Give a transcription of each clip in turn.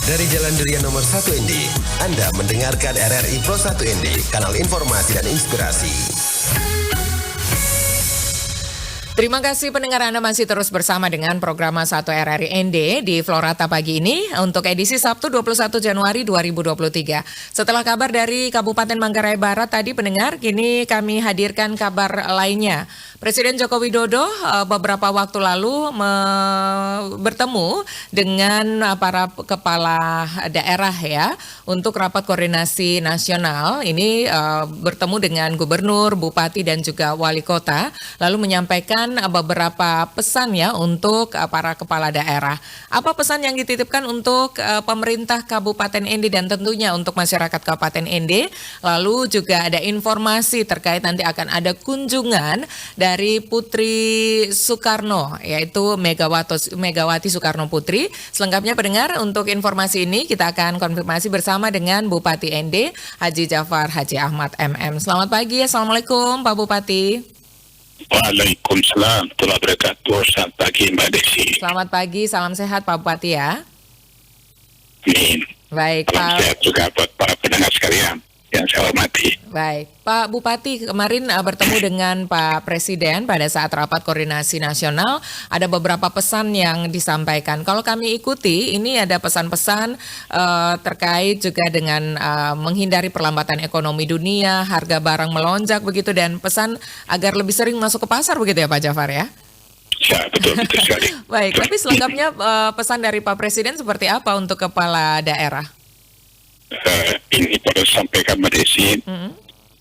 Dari Jalan Durian nomor 1 ND, Anda mendengarkan RRI Pro 1 ND, kanal informasi dan inspirasi. Terima kasih pendengar Anda masih terus bersama dengan program 1 RRI ND di Florata pagi ini untuk edisi Sabtu 21 Januari 2023. Setelah kabar dari Kabupaten Manggarai Barat tadi pendengar, kini kami hadirkan kabar lainnya. Presiden Joko Widodo beberapa waktu lalu bertemu dengan para kepala daerah ya untuk rapat koordinasi nasional. Ini bertemu dengan gubernur, bupati dan juga wali kota, lalu menyampaikan beberapa pesan ya untuk para kepala daerah. Apa pesan yang dititipkan untuk pemerintah Kabupaten ND dan tentunya untuk masyarakat Kabupaten ND? Lalu juga ada informasi terkait nanti akan ada kunjungan dari Putri Soekarno, yaitu Megawati Soekarno Putri. Selengkapnya pendengar, untuk informasi ini kita akan konfirmasi bersama dengan Bupati ND, Haji Jafar Haji Ahmad MM. Selamat pagi, Assalamualaikum Pak Bupati. Waalaikumsalam warahmatullahi wabarakatuh. Selamat pagi Mbak Desi. Selamat pagi, salam sehat Pak Bupati ya. Amin. Baik Salam Pak. sehat juga buat para pendengar sekalian yang saya hormati. Baik, Pak Bupati kemarin bertemu dengan Pak Presiden pada saat rapat koordinasi nasional. Ada beberapa pesan yang disampaikan. Kalau kami ikuti, ini ada pesan-pesan terkait juga dengan menghindari perlambatan ekonomi dunia, harga barang melonjak begitu, dan pesan agar lebih sering masuk ke pasar begitu ya Pak Jafar ya? Ya, betul sekali. Baik, tapi selengkapnya pesan dari Pak Presiden seperti apa untuk kepala daerah? Ini perlu sampaikan Mbak Desi.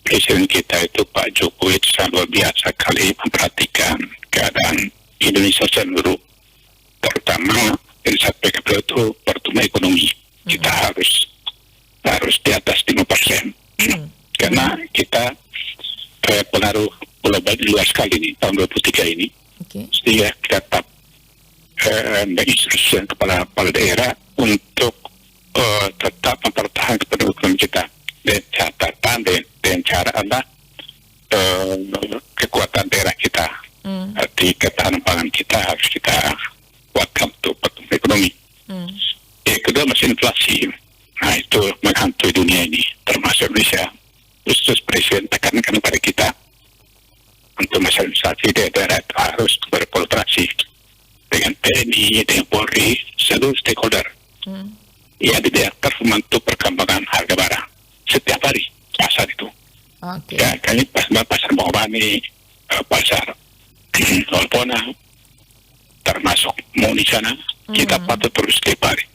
Presiden kita itu Pak Jokowi sangat luar biasa kali memperhatikan keadaan Indonesia seluruh, terutama yang disampaikan beliau itu pertumbuhan ekonomi. Kita harus di atas 5%. Karena kita pengaruh global luas sekali nih tahun 2023 ini. Sehingga kita tetap menginstruksikan kepala daerah untuk tetap mempertahankan penduduk kita. Dan catatan dan cara adalah kekuatan daerah kita. Di ketahanan pangan kita harus kita kuatkan untuk pertumbuhan ekonomi. Yang kedua masih inflasi. Nah itu menghantui dunia ini, termasuk Indonesia. Khusus Presiden tekankan kepada kita untuk masalah inflasi, daerah itu harus berkolaborasi dengan TNI, dengan Polri, seluruh stakeholder. Ya di daerah membantu perkembangan harga barang setiap hari pasar itu. Ya kali pasar Bawabani, pasar Olpona, termasuk mau di sana kita patut terus setiap hari.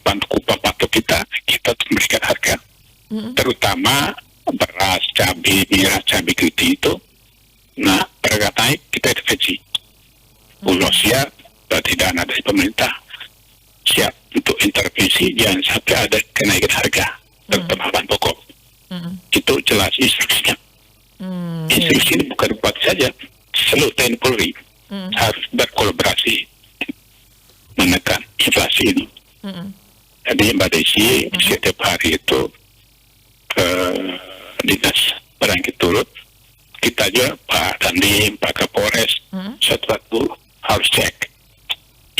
Bantu upah patuh kita memberikan harga, terutama beras, cabai, miras, cabai keriting itu. Nah harga naik kita intervensi. Bulog siap, berarti dana dari pemerintah siap untuk intervensi, jangan sampai ada kenaikan harga terutama bahan pokok. Itu jelas instruksinya. Instruksi ini bukan buat saja, seluruh TNI Polri harus berkolaborasi menekan inflasi ini. Jadi Mbak Desi setiap hari itu dinas berangkit turut, kita juga Pak Dandim, Pak Kapolres satu harus cek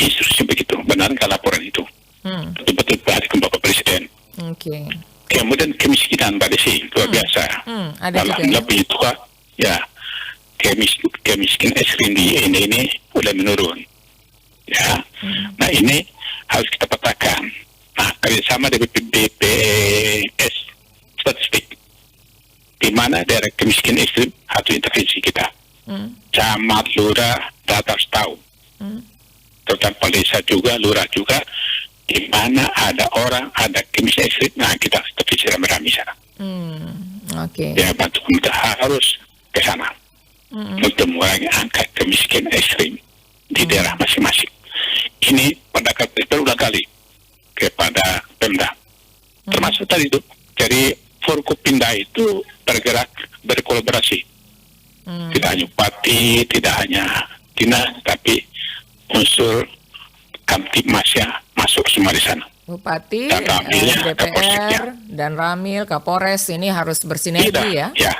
instruksi begitu, benarkah laporan itu betul-betul dari Bapak Presiden. Kemudian kemiskinan Mbak Desi luar biasa. Alhamdulillah puji Tuhan ya, kemiskinan ekstrim di ini udah menurun ya. Nah ini harus kita petakan. Nah kerjasama dengan BPS statistik, di mana daerah kemiskinan ekstrim harus intervensi kita. Camat, lurah, data harus tahu. Terutama desa juga, lurah juga, di mana ada orang, ada kemiskinan ekstrim, nah kita harus intervensi rame-rame sana. Ya bantu pemerintah harus ke sana untuk mengurangi angka kemiskinan ekstrim di daerah masing-masing. Ini pendapat berulang kali kepada Pemda, termasuk tadi itu dari Forkopimda itu bergerak berkolaborasi, tidak hanya bupati, tidak hanya dinas, tapi unsur Kamtibmasnya masuk semua di sana. Bupati, DPR, dan Ramil, Kapolres ini harus bersinergi ya? Ya,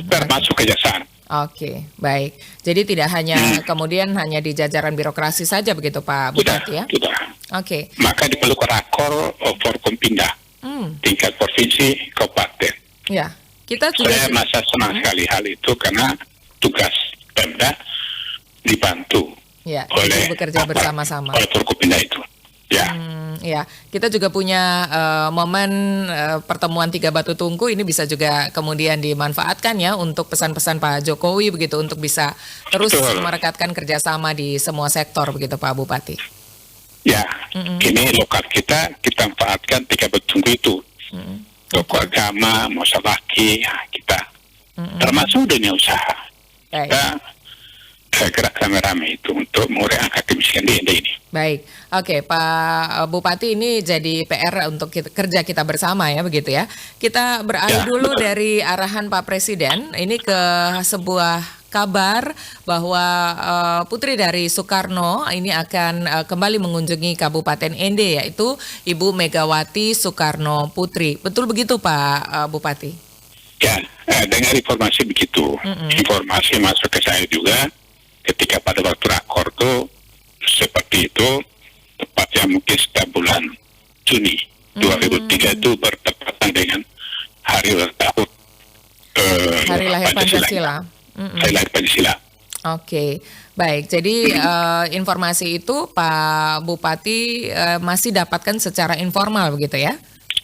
termasuk kejaksaan. Oke, baik. Jadi tidak hanya kemudian hanya di jajaran birokrasi saja begitu Pak Bupati ya? Sudah. Oke. Maka diperlukan rakor Forkompinda tingkat provinsi kabupaten. Ya, kita juga Saya merasa senang sekali hal itu karena tugas Pemda dibantu ya, oleh jadi bekerja bersama-sama. oleh Forkompinda itu. Ya. Ya, kita juga punya momen pertemuan Tiga Batu Tungku, ini bisa juga kemudian dimanfaatkan ya untuk pesan-pesan Pak Jokowi begitu, untuk bisa terus Betul. merekatkan kerjasama di semua sektor begitu Pak Bupati. Ya, ini lokal kita manfaatkan Tiga Batu Tungku itu. Tokoh agama, musalaki, kita. Termasuk dunia usaha. Baik. Kita gerak rame-rame itu untuk mengurangi angka kemiskinan di Ende ini. Baik, oke Pak Bupati, ini jadi PR untuk kerja kita bersama ya begitu ya. Kita beralih Ya, dulu betul. dari arahan Pak Presiden ini ke sebuah kabar bahwa putri dari Soekarno ini akan kembali mengunjungi Kabupaten Ende, yaitu Ibu Megawati Soekarno Putri. Betul begitu Pak Bupati? Ya, dengar informasi begitu. Informasi masuk ke saya juga ketika pada waktu rakor itu seperti itu, tepatnya mungkin setiap bulan Juni 2003 itu bertepatan dengan hari ulang tahun Hari lahir Pancasila. Hari lahir Pancasila. Oke, baik. Jadi informasi itu Pak Bupati masih dapatkan secara informal begitu ya?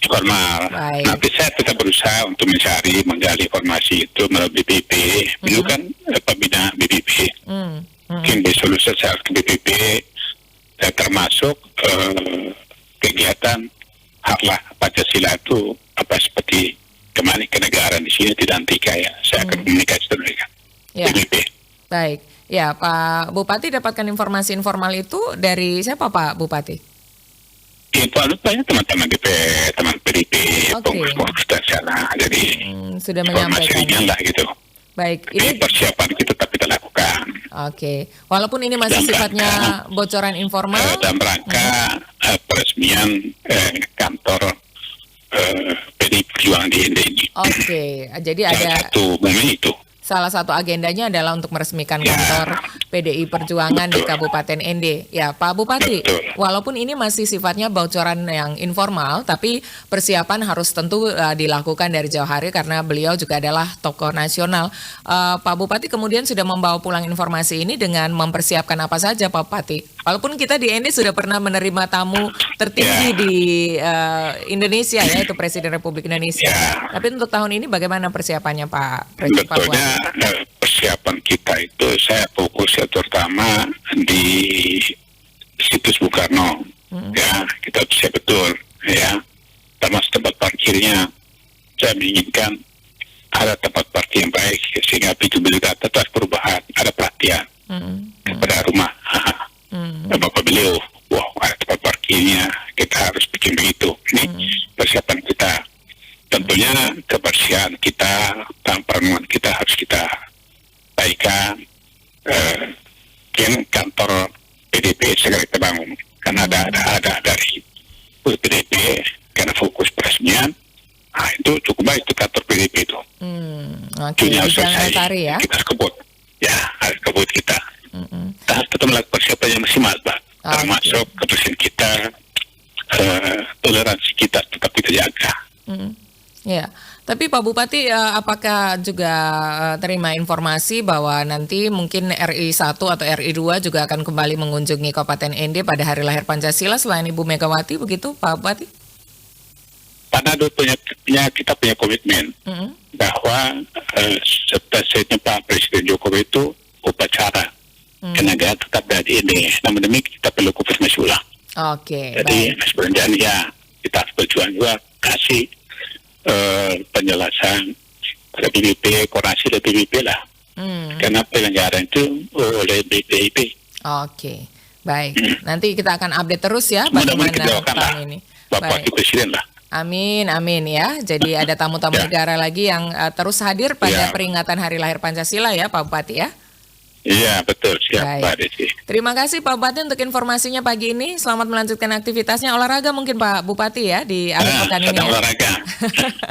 Formal. Baik. Nanti saya tetap berusaha untuk menggali informasi itu melalui BPP. Dulu kan pembina BPP. Mungkin besok saya ke BPP, termasuk kegiatan Harlah Pancasila itu apa seperti kembali ke negara di sini tidak antika ya. Saya akan komunikasi dengan mereka. Ya. BPP. Baik. Ya, Pak Bupati dapatkan informasi informal itu dari siapa Pak Bupati? Itu banyak teman-teman DP, teman PDP, Oke. pengurus dan sana. Jadi Sudah informasi menyampaikan. ringan lah gitu. Baik, Ini ini persiapan kita tetap kita lakukan. oke. Walaupun ini masih Dan sifatnya bocoran informal. Dalam rangka peresmian kantor PDI Perjuangan di Ende ini. Oke, jadi Salah ada satu momen itu. salah satu agendanya adalah untuk meresmikan kantor PDI Perjuangan di Kabupaten Ende. Ya, Pak Bupati, Betul. walaupun ini masih sifatnya bocoran yang informal, tapi persiapan harus tentu dilakukan dari jauh hari karena beliau juga adalah tokoh nasional. Pak Bupati kemudian sudah membawa pulang informasi ini dengan mempersiapkan apa saja, Pak Bupati? Walaupun kita di Ende sudah pernah menerima tamu tertinggi di Indonesia, yaitu Presiden Republik Indonesia. Tapi untuk tahun ini bagaimana persiapannya, Pak Presiden Pak Bupati? Betulnya persiapan kita itu saya fokus ya terutama di situs Bung Karno. Ya, kita siap betul ya. Termasuk tempat parkirnya. Saya menginginkan ada tempat parkir yang baik sehingga visibilitas atas perubahan, ada perhatian kepada rumah. Bapak beliau, wah ada tempat parkirnya, kita harus bikin begitu. Ini persiapan kita. Tentunya kebersihan kita, perangan kita harus kita baikkan. Kantor PDP segera kita bangun. Karena ada dari PDP karena fokus peresmian. Nah itu cukup baik itu kantor PDP itu. Oke, Dunia di Jalan selesai. Lestari ya? Kita harus kebut. Ya, harus kebut kita. Kita harus tetap melakukan persiapan yang maksimal, Pak. Termasuk kebersihan kita, toleransi kita tetap kita jaga. Ya, tapi Pak Bupati apakah juga terima informasi bahwa nanti mungkin RI 1 atau RI 2 juga akan kembali mengunjungi Kabupaten Ende pada hari lahir Pancasila selain Ibu Megawati begitu Pak Bupati? Karena kita punya komitmen bahwa setelah Pak Presiden Jokowi itu upacara kenegaraan tetap ada di Ende. Namun demikian kita perlu konfirmasi ulang. Oke, Jadi baik. sebenarnya ya kita harus berjuang juga kasih penjelasan pada BPP, koordinasi dari BPP lah. Karena penyelenggaraan itu oleh BPIP. Oke, baik. Nanti kita akan update terus ya Mudah-mudahan bagaimana kita doakan lah tahun ini. Bapak Wakil Presiden lah. Amin, amin ya. Jadi ada tamu-tamu negara lagi yang terus hadir pada Ya. peringatan Hari Lahir Pancasila ya Pak Bupati ya. Iya betul, siap Baik. Pak Desi. Terima kasih Pak Bupati untuk informasinya pagi ini. Selamat melanjutkan aktivitasnya olahraga mungkin Pak Bupati ya di akhir pekan ini. Sedang Ya. olahraga.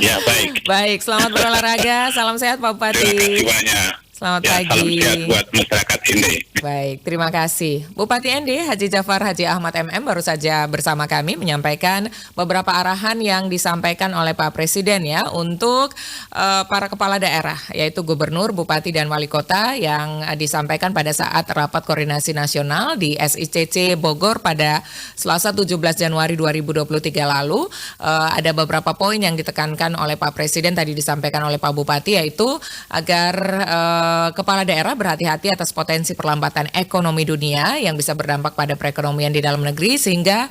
Ya baik. Baik, selamat berolahraga. Salam sehat Pak Terima kasih Bupati. banyak. Selamat Ya, salam pagi. sehat buat masyarakat ini. Baik, terima kasih. Bupati ND Haji Jafar Haji Ahmad MM baru saja bersama kami menyampaikan beberapa arahan yang disampaikan oleh Pak Presiden ya untuk para kepala daerah, yaitu gubernur, bupati, dan wali kota yang disampaikan pada saat rapat koordinasi nasional di SICC Bogor pada Selasa 17 Januari 2023 lalu. Ada beberapa poin yang ditekankan oleh Pak Presiden tadi disampaikan oleh Pak Bupati, yaitu agar kepala daerah berhati-hati atas potensi perlambatan ekonomi dunia yang bisa berdampak pada perekonomian di dalam negeri, sehingga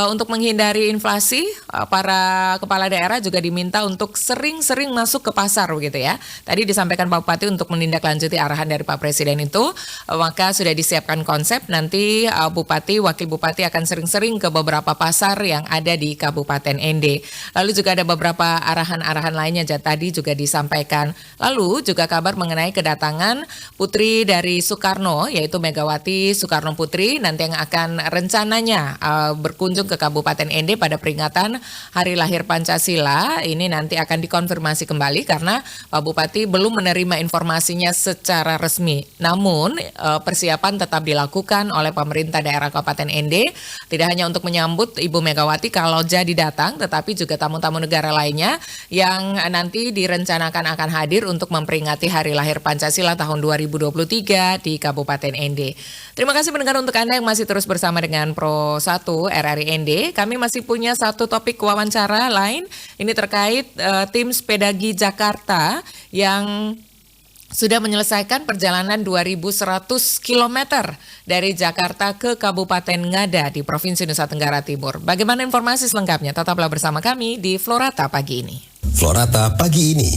untuk menghindari inflasi, para kepala daerah juga diminta untuk sering-sering masuk ke pasar begitu ya. Tadi disampaikan Pak Bupati untuk menindaklanjuti arahan dari Pak Presiden itu, maka sudah disiapkan konsep nanti Bupati, Wakil Bupati akan sering-sering ke beberapa pasar yang ada di Kabupaten ND. Lalu juga ada beberapa arahan-arahan lainnya tadi juga disampaikan. Lalu juga kabar mengenai kedatangan putri dari Soekarno, yaitu Megawati Soekarno Putri, nanti yang akan rencananya berkunjung ke Kabupaten ND pada peringatan Hari Lahir Pancasila. Ini nanti akan dikonfirmasi kembali karena Pak Bupati belum menerima informasinya secara resmi. Namun persiapan tetap dilakukan oleh pemerintah daerah Kabupaten ND, tidak hanya untuk menyambut Ibu Megawati kalau jadi datang, tetapi juga tamu-tamu negara lainnya yang nanti direncanakan akan hadir untuk memperingati Hari Lahir Pancasila tahun 2023 di Kabupaten ND. Terima kasih pendengar untuk Anda yang masih terus bersama dengan Pro 1 RRI ND. Kami masih punya satu topik wawancara lain. Ini terkait tim Sepedagi Jakarta yang sudah menyelesaikan perjalanan 2.100 km dari Jakarta ke Kabupaten Ngada di Provinsi Nusa Tenggara Timur. Bagaimana informasi selengkapnya? Tetaplah bersama kami di Florata pagi ini. Florata pagi ini.